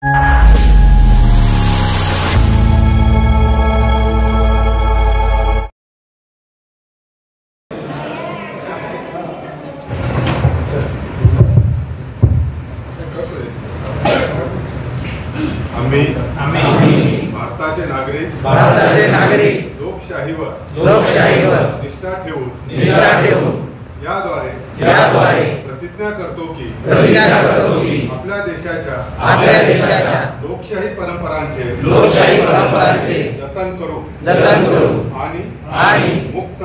आम्ही भारताचे नागरिक लोकशाहीवर निष्ठा ठेवून याद्वारे प्रतिज्ञा करतो की आपल्या देशाच्या लोकशाही परंपरांचे जतन करू आणि मुक्त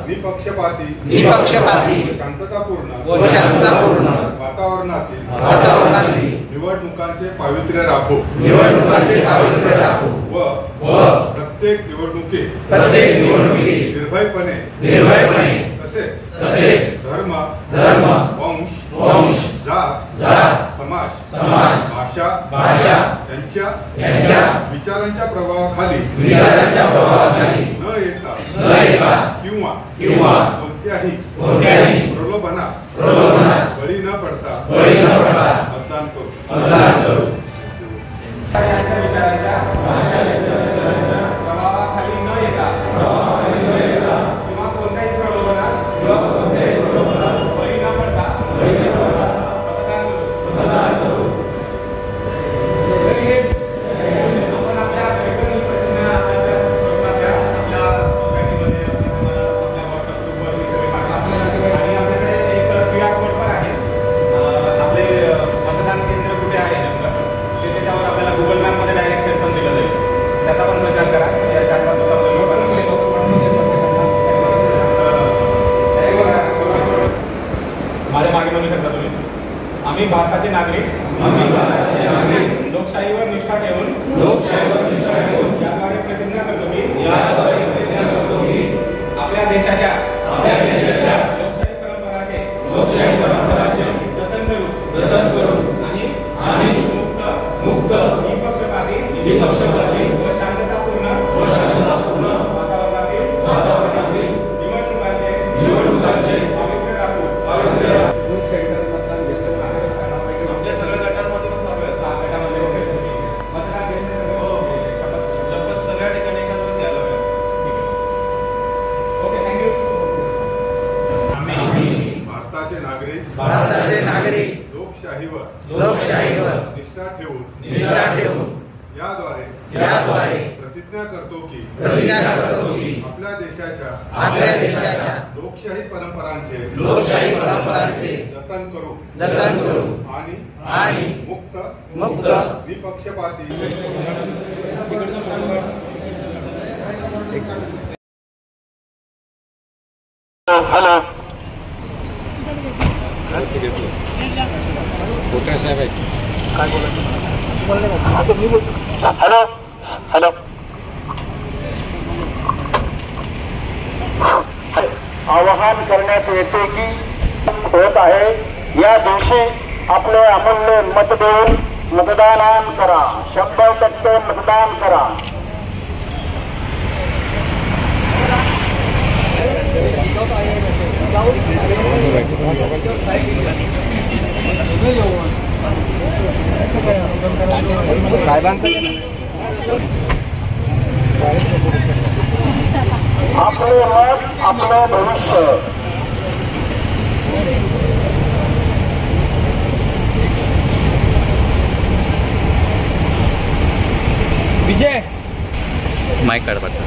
निपक्षपाती शांततापूर्ण वातावरणातील निवडणुकांचे पावित्र्य राखू व प्रत्येक निवडणुकीत निर्भयपणे तसेच धर्म वंश जात समाज भाषा यांच्या विचारांच्या प्रभावाखाली न येता किंवा कोणत्याही प्रलोभनास बळी न पडता मतदान करू। प्रभावाखाली न येता किंवा कोणत्याही प्रलोभनास बळी न पडता मतदान करू। आपण आपल्या वैज्ञानिक प्रश्न आपल्या सोसायटीमध्ये आपल्या व्हॉट्सअप ग्रुपवर आणि आपल्याकडे एक QR कोड पण आहे। आपले मतदान केंद्र कुठे आहे नेमकं ते त्याच्यावर आपल्याला गुगल मॅपमध्ये डायरेक्शन पण दिलं जाईल, त्याचा पण प्रचार करा। या 4-5 माझ्या मागे म्हणू शकता तुम्ही, आम्ही भारताचे नागरिक लोकशाहीवर निष्ठा ठेवून याद्वारे प्रतिज्ञा करतो की आपल्या देशाच्या लोकशाही परंपराचे जतन करू आणि मुक्त निपक्षपाती व शांततापूर्ण वातावरणातील निवडणुकांचे पावित्र्य राखू। आपल्या सगळ्या गटांमध्ये पण चालू आहे। गटामध्ये मतदान शपथ सगळ्या ठिकाणी एकाच वेळेस घ्यायला हवे। Okay, thank you. आम्ही भारताचे नागरिक लोकशाहीवर निष्ठा ठेवून याद्वारे प्रतिज्ञा करतो की आपल्या देशाच्या लोकशाही परंपरांचे जतन करू आणि मुक्त निपक्षपाती हॅलो साहेब काय हॅलो आवाहन करण्यात येते की होत आहे, या दिवशी आपले अमूल्य मत देऊन मतदान करा। 100% मतदान करा। आपले मत आपलं भविष्य। विजय माइक काढ पडतं